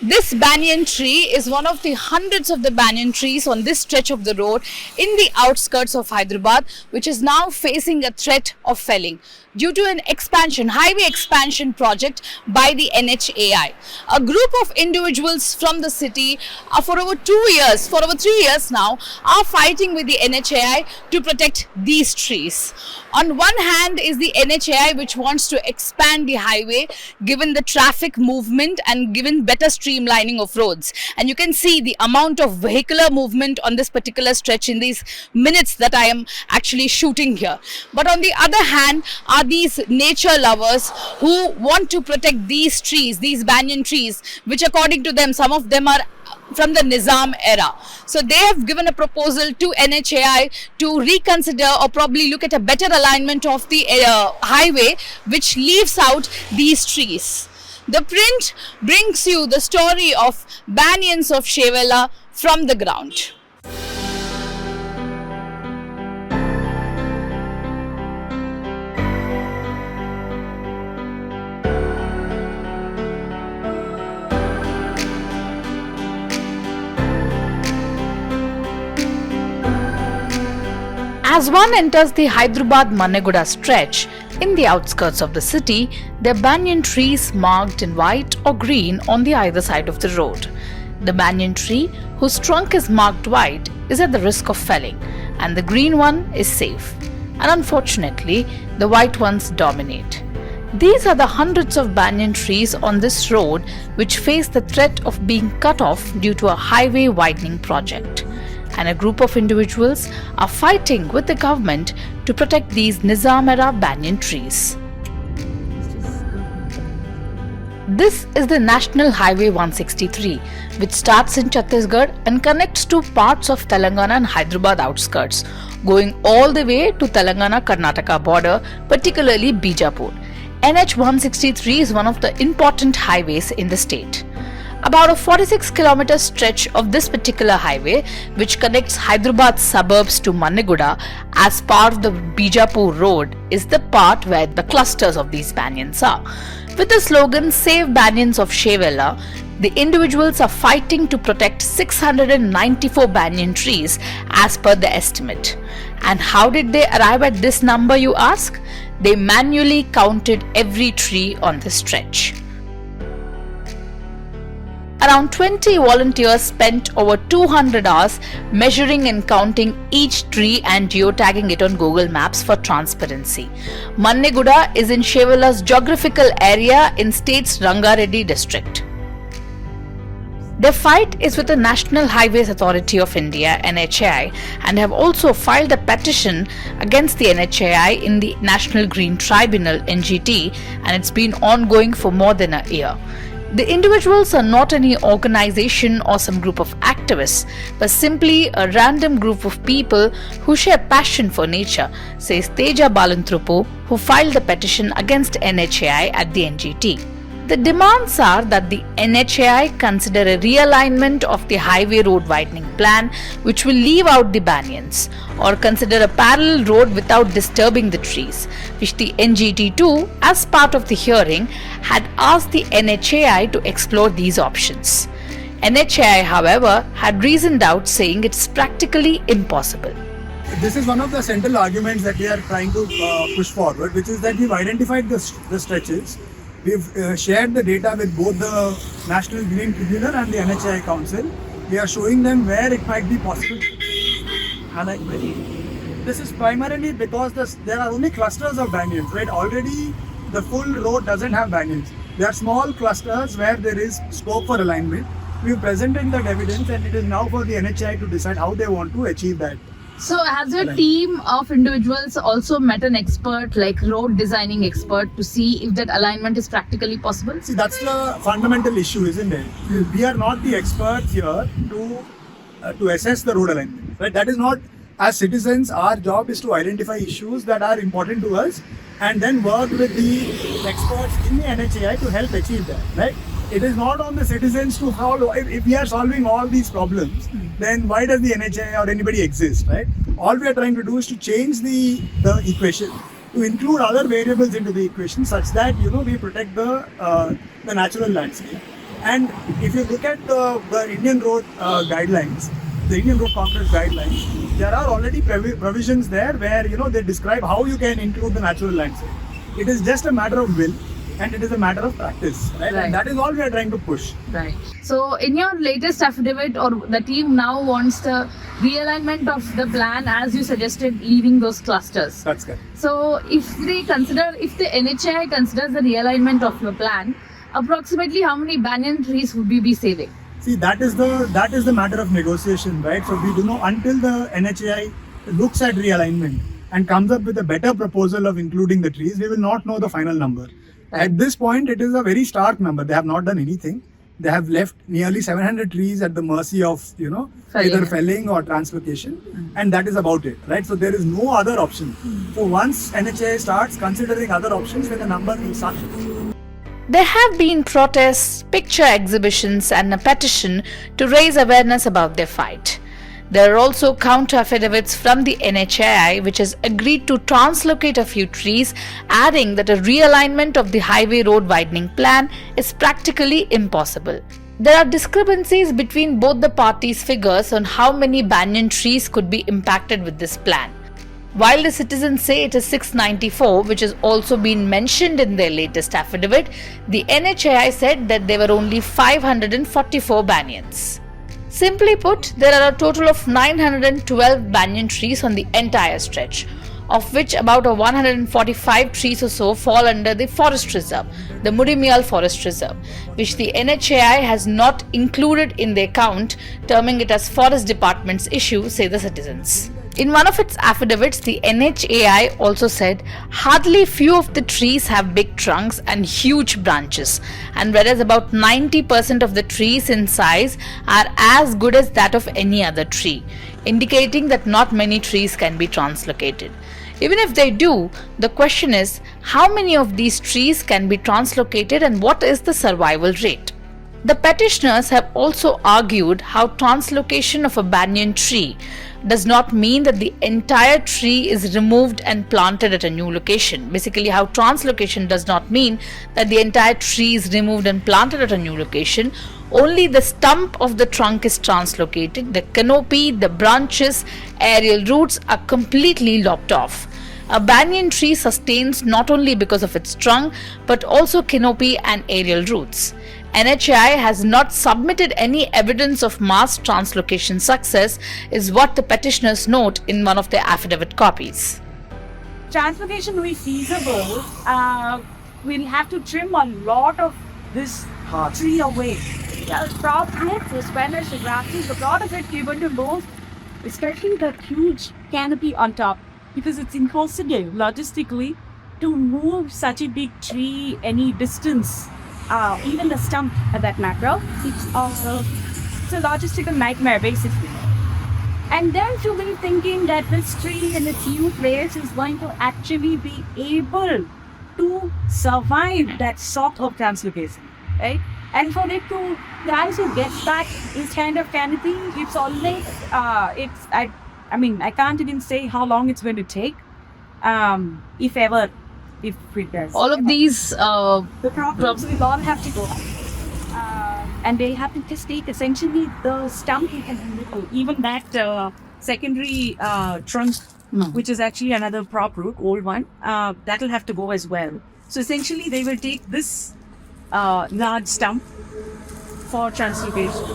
This banyan tree is one of the hundreds of the banyan trees on this stretch of the road in the outskirts of Hyderabad, which is now facing a threat of felling due to an highway expansion project by the NHAI. A group of individuals from the city for over 3 years now, are fighting with the NHAI to protect these trees. On one hand is the NHAI, which wants to expand the highway given the traffic movement and given better streamlining of roads. And you can see the amount of vehicular movement on this particular stretch in these minutes that I am actually shooting here. But on the other hand are these nature lovers who want to protect these trees, these banyan trees, which according to them, some of them are from the Nizam-era. So they have given a proposal to NHAI to reconsider or probably look at a better alignment of the highway which leaves out these trees. The print brings you the story of banyans of Shevella from the ground. As one enters the Hyderabad-Manneguda stretch, in the outskirts of the city, there are banyan trees marked in white or green on the either side of the road. The banyan tree, whose trunk is marked white, is at the risk of felling, and the green one is safe. And unfortunately, the white ones dominate. These are the hundreds of banyan trees on this road which face the threat of being cut off due to a highway widening project. And a group of individuals are fighting with the government to protect these Nizam-era banyan trees. This is the National Highway 163, which starts in Chhattisgarh and connects to parts of Telangana and Hyderabad outskirts, going all the way to Telangana-Karnataka border, particularly Bijapur. NH 163 is one of the important highways in the state. About a 46-kilometer stretch of this particular highway, which connects Hyderabad suburbs to Manneguda as part of the Bijapur road, is the part where the clusters of these banyans are. With the slogan "Save Banyans of Shevella," the individuals are fighting to protect 694 banyan trees as per the estimate. And how did they arrive at this number, you ask? They manually counted every tree on this stretch. Around 20 volunteers spent over 200 hours measuring and counting each tree and geotagging it on Google Maps for transparency. Manneguda is in Shevella's geographical area in state's Rangareddy district. Their fight is with the National Highways Authority of India (NHAI) and have also filed a petition against the NHAI in the National Green Tribunal (NGT), and it's been ongoing for more than a year. The individuals are not any organization or some group of activists, but simply a random group of people who share passion for nature, says Teja Balantrupu, who filed the petition against NHAI at the NGT. The demands are that the NHAI consider a realignment of the highway road widening plan, which will leave out the banyans, or consider a parallel road without disturbing the trees, which the NGT too, as part of the hearing, had asked the NHAI to explore these options. NHAI, however, had reasoned out, saying it's practically impossible. This is one of the central arguments that we are trying to push forward, which is that we've identified the stretches. We've shared the data with both the National Green Tribunal and the NHAI Council. We are showing them where it might be possible. This is primarily because there are only clusters of banyans, right? Already the full road doesn't have banyans. There are small clusters where there is scope for alignment. We've presented that evidence, and it is now for the NHAI to decide how they want to achieve that. So has your team of individuals also met an expert, like road designing expert, to see if that alignment is practically possible? See, that's the fundamental issue, isn't it? We are not the experts here to assess the road alignment. Right? That is not, as citizens, our job is to identify issues that are important to us and then work with the experts in the NHAI to help achieve that. Right? It is not on the citizens to follow. If we are solving all these problems, then why does the NHAI or anybody exist, right? All we are trying to do is to change the equation, to include other variables into the equation such that, we protect the natural landscape. And if you look at the Indian road guidelines, the Indian Road Congress guidelines, there are already provisions there where they describe how you can include the natural landscape. It is just a matter of will, and it is a matter of practice, right? And that is all we are trying to push. Right. So, in your latest affidavit, or the team now wants the realignment of the plan as you suggested, leaving those clusters. That's correct. So, if the NHAI considers the realignment of your plan, approximately how many banyan trees would we be saving? See, that is the matter of negotiation, right? So we do know until the NHAI looks at realignment and comes up with a better proposal of including the trees, we will not know the final number. Right. At this point, it is a very stark number. They have not done anything. They have left nearly 700 trees at the mercy of, either felling or translocation, and that is about it, right? So there is no other option. So once NHAI starts considering other options, then the number will start. There have been protests, picture exhibitions, and a petition to raise awareness about their fight. There are also counter affidavits from the NHAI, which has agreed to translocate a few trees, adding that a realignment of the highway road widening plan is practically impossible. There are discrepancies between both the parties' figures on how many banyan trees could be impacted with this plan. While the citizens say it is 694, which has also been mentioned in their latest affidavit, the NHAI said that there were only 544 banyans. Simply put, there are a total of 912 banyan trees on the entire stretch, of which about 145 trees or so fall under the forest reserve, the Mudimial Forest Reserve, which the NHAI has not included in their count, terming it as Forest Department's issue, say the citizens. In one of its affidavits, the NHAI also said hardly few of the trees have big trunks and huge branches, and whereas about 90% of the trees in size are as good as that of any other tree, indicating that not many trees can be translocated. Even if they do, the question is how many of these trees can be translocated and what is the survival rate? The petitioners have also argued how translocation of a banyan tree does not mean that the entire tree is removed and planted at a new location. Basically, how translocation does not mean that the entire tree is removed and planted at a new location. Only the stump of the trunk is translocated. The canopy, the branches, aerial roots are completely lopped off. A banyan tree sustains not only because of its trunk but also canopy and aerial roots. NHAI has not submitted any evidence of mass translocation success, is what the petitioners note in one of their affidavit copies. Translocation will be feasible. We'll have to trim a lot of this tree away. Crop roots, the Spanish, the grasses, a lot of it we're going to lose, especially the huge canopy on top, because it's impossible logistically to move such a big tree any distance. Even the stump at that matter, it's a logistical nightmare basically. And then to be thinking that this tree in its new place is going to actually be able to survive that sort of translocation, right? And for it to try to get back this kind of canopy, it's always, I can't even say how long it's going to take, if ever. If it does. All of these the problems will all have to go and they have to just take essentially the stump and even that secondary trunk, which is actually another prop root, old one, that will have to go as well. So essentially they will take this large stump for translocation.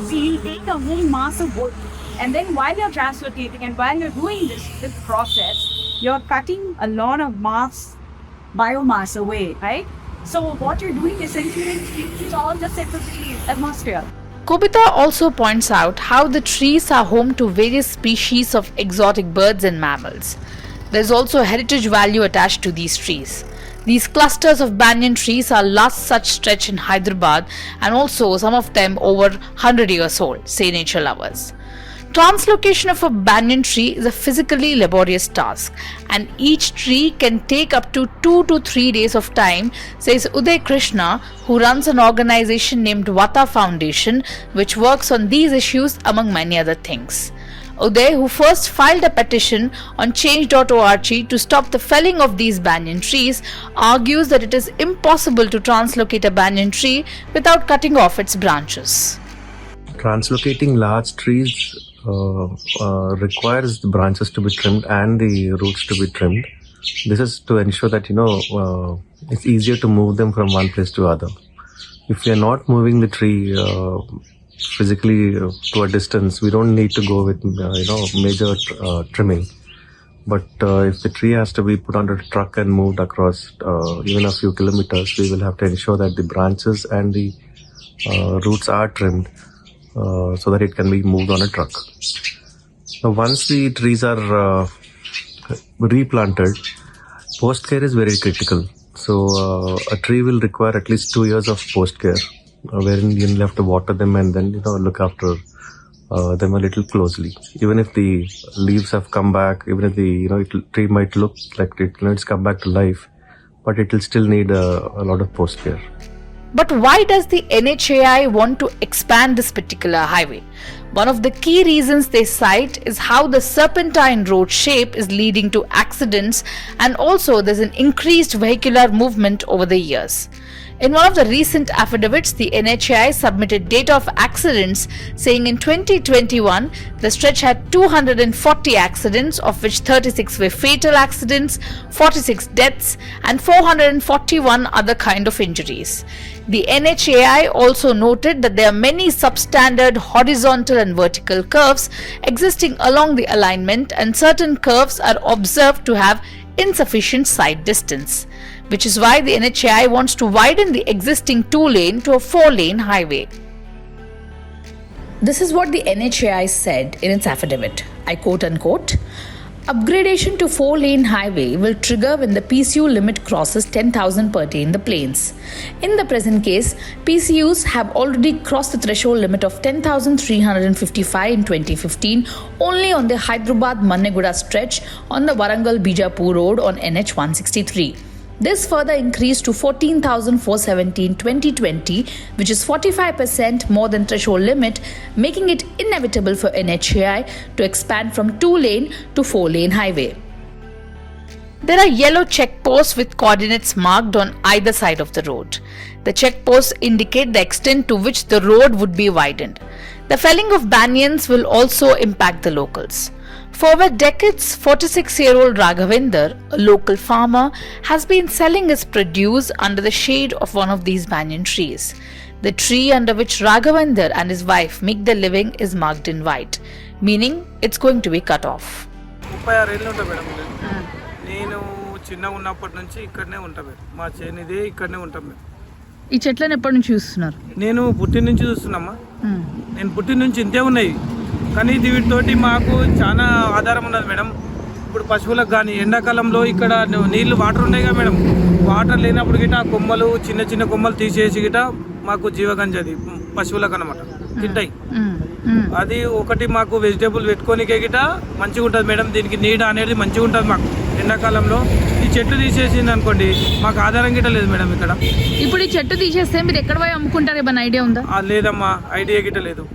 So you take a whole mass of wood, and then while you're translocating and while you're doing this process, you're cutting a lot of biomass away, right? So what you're doing essentially is all just into the atmosphere. Kobita also points out how the trees are home to various species of exotic birds and mammals. There's also a heritage value attached to these trees. These clusters of banyan trees are last such stretch in Hyderabad, and also some of them over 100 years old, say nature lovers. Translocation of a banyan tree is a physically laborious task, and each tree can take up to 2 to 3 days of time, says Uday Krishna, who runs an organization named Vata Foundation, which works on these issues among many other things. Uday, who first filed a petition on change.org to stop the felling of these banyan trees, argues that it is impossible to translocate a banyan tree without cutting off its branches. Translocating large trees requires the branches to be trimmed and the roots to be trimmed. This is to ensure that it's easier to move them from one place to other. If we are not moving the tree physically to a distance, we don't need to go with major trimming. But if the tree has to be put on a truck and moved across even a few kilometers, we will have to ensure that the branches and the roots are trimmed so that it can be moved on a truck. Now, once the trees are replanted, post care is very critical. So a tree will require at least 2 years of post care, wherein you will have to water them and then look after them a little closely. Even if the leaves have come back, even if the tree might look like it's come back to life, but it will still need a lot of post care. But why does the NHAI want to expand this particular highway? One of the key reasons they cite is how the serpentine road shape is leading to accidents, and also there's an increased vehicular movement over the years. In one of the recent affidavits, the NHAI submitted data of accidents, saying in 2021, the stretch had 240 accidents, of which 36 were fatal accidents, 46 deaths, and 441 other kind of injuries. The NHAI also noted that there are many substandard horizontal and vertical curves existing along the alignment, and certain curves are observed to have insufficient side distance, which is why the NHAI wants to widen the existing 2-lane to a 4-lane highway. This is what the NHAI said in its affidavit. I quote unquote, "Upgradation to 4-lane highway will trigger when the PCU limit crosses 10,000 per day in the plains. In the present case, PCUs have already crossed the threshold limit of 10,355 in 2015 only on the Hyderabad-Manneguda stretch on the Warangal-Bijapur road on NH 163. This further increased to 14,470 in 2020, which is 45% more than threshold limit, making it inevitable for NHAI to expand from 2-lane to 4-lane highway." There are yellow checkposts with coordinates marked on either side of the road. The checkposts indicate the extent to which the road would be widened. The felling of banyans will also impact the locals. For over decades, 46-year-old Raghavendra, a local farmer, has been selling his produce under the shade of one of these banyan trees. The tree under which Raghavendra and his wife make their living is marked in white, meaning it's going to be cut off. 36 ఏళ్ళు ఉంటా madam. నేను చిన్నగా ఉన్నప్పటి నుంచి ఇక్కడనే ఉంటా madam. మా చేనిదే ఇక్కడనే ఉంటాం మేము. ఈ చెట్లను ఎప్పటి నుంచి చూస్తున్నారు? నేను పుట్టిన నుంచి చూస్తున్నామ్మా. నేను పుట్టిన నుంచి ఇంతే ఉన్నాయి, కానీ వీటితోటి మాకు చాలా ఆధారం ఉన్నది మేడం. ఇప్పుడు పశువులకు కానీ ఎండాకాలంలో ఇక్కడ నీళ్లు వాటర్ ఉన్నాయి కదా మేడం, వాటర్ లేనప్పుడు గిట కొమ్మలు చిన్న చిన్న కొమ్మలు తీసేసి గిట మాకు జీవగంజది పశువులకు అనమాట తింటాయి. అది ఒకటి మాకు వెజిటేబుల్ పెట్టుకోనికే గిట మంచిగా ఉంటుంది మేడం. దీనికి నీడ అనేది మంచిగా ఉంటుంది మాకు ఎండాకాలంలో. ఈ చెట్టు తీసేసింది అనుకోండి, మాకు ఆధారం గిట లేదు మేడం ఇక్కడ. ఇప్పుడు ఈ చెట్టు తీసేస్తే మీరు ఎక్కడ పోయి అమ్ముకుంటారు, ఏమైనా ఐడియా ఉందా? లేదమ్మా, ఐడియా గిట లేదు.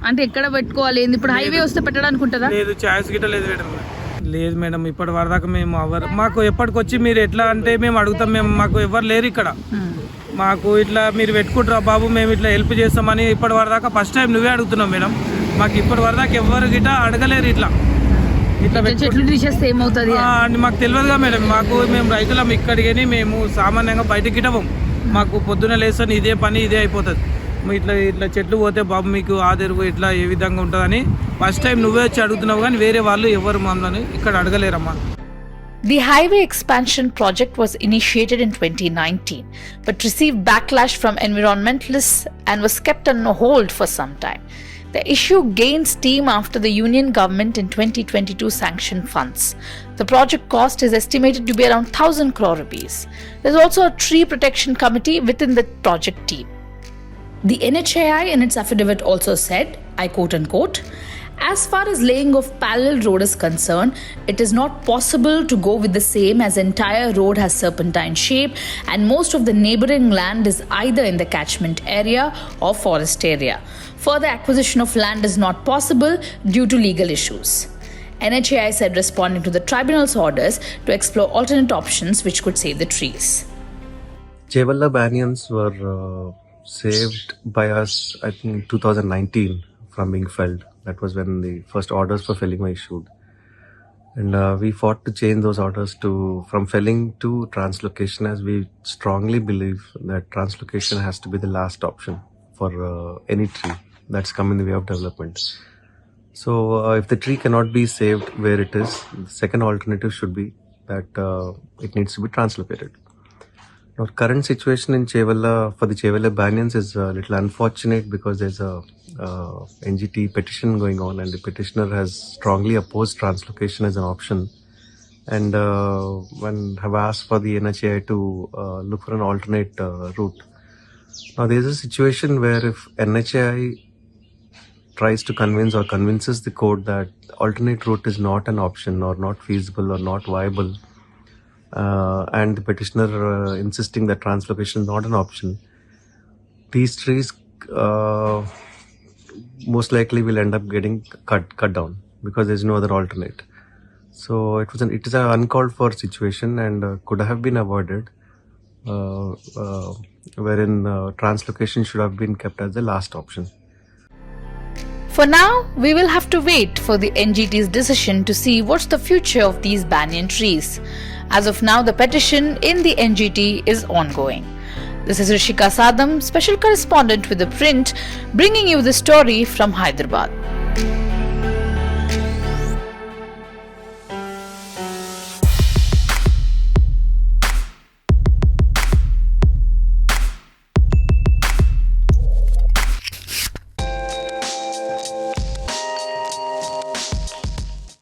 అంటే ఎక్కడ పెట్టుకోవాలి? ఇప్పుడు హైవే వస్తే పెట్టడానికి ఉంటుందా? లేదు, ఛాయిస్ గిట లేదు మేడం. లేదు మేడం, ఇప్పటి వరదాకా మేము మాకు ఎప్పటికొచ్చి మీరు ఎట్లా అంటే మేము అడుగుతాం. మాకు ఎవరు లేరు ఇక్కడ. మాకు ఇట్లా మీరు పెట్టుకుంటారా బాబు, మేము ఇట్లా హెల్ప్ చేస్తామని ఇప్పటి వరదాకా ఫస్ట్ టైం నువ్వే అడుగుతున్నావు మేడం. మాకు ఇప్పటి వరదాకా ఎవరు గిట అడగలేరు. ఇట్లా చెట్లు తీసేస్తే ఏమవుతుంది అని మాకు తెలియదుగా మేడం. మేము రైతులం ఇక్కడికి, మేము సామాన్యంగా బయటకి గిటవం. మాకు పొద్దున లేస్తాను ఇదే పని, ఇదే అయిపోతుంది. ఇట్లా చెట్లు పోతే బాబు మీకు ఆదరువు ఇట్లా ఏ విధంగా ఉంటుందని ఫస్ట్ టైం నువ్వే వచ్చి అడుగుతున్నావు, కానీ వేరే వాళ్ళు ఎవరు మమ్మల్ని ఇక్కడ అడగలేరమ్మా. The highway expansion project was initiated in 2019 but received backlash from environmentalists and was kept on hold for some time. The issue gained steam after the union government in 2022 sanctioned funds. The project cost is estimated to be around 1,000 crore rupees. There is also a tree protection committee within the project team. The NHAI in its affidavit also said, I quote unquote, As far as laying of parallel road is concerned, it is not possible to go with the same as entire road has serpentine shape and most of the neighbouring land is either in the catchment area or forest area. Further acquisition of land is not possible due to legal issues. NHAI said responding to the tribunal's orders to explore alternate options which could save the trees. Chevalla banyans were saved by us, I think, in 2019 from being felled. That was when the first orders for felling were issued. And we fought to change those orders from felling to translocation, as we strongly believe that translocation has to be the last option for any tree that's come in the way of development. So if the tree cannot be saved where it is, the second alternative should be that it needs to be translocated. Now, current situation in Chevalla for the Chevalla banyans is a little unfortunate because there's a NGT petition going on, and the petitioner has strongly opposed translocation as an option. And when have asked for the NHAI to look for an alternate route. Now, there's a situation where if NHAI tries to convinces the court that alternate route is not an option or not feasible or not viable, and the petitioner insisting that translocation is not an option, these trees most likely will end up getting cut down because there's no other alternate. So it is an uncalled for situation and could have been avoided, wherein translocation should have been kept as the last option. For now, we will have to wait for the NGT's decision to see what's the future of these banyan trees. As of now, the petition in the NGT is ongoing. This is Rishika Sadam, special correspondent with ThePrint, bringing you the story from Hyderabad.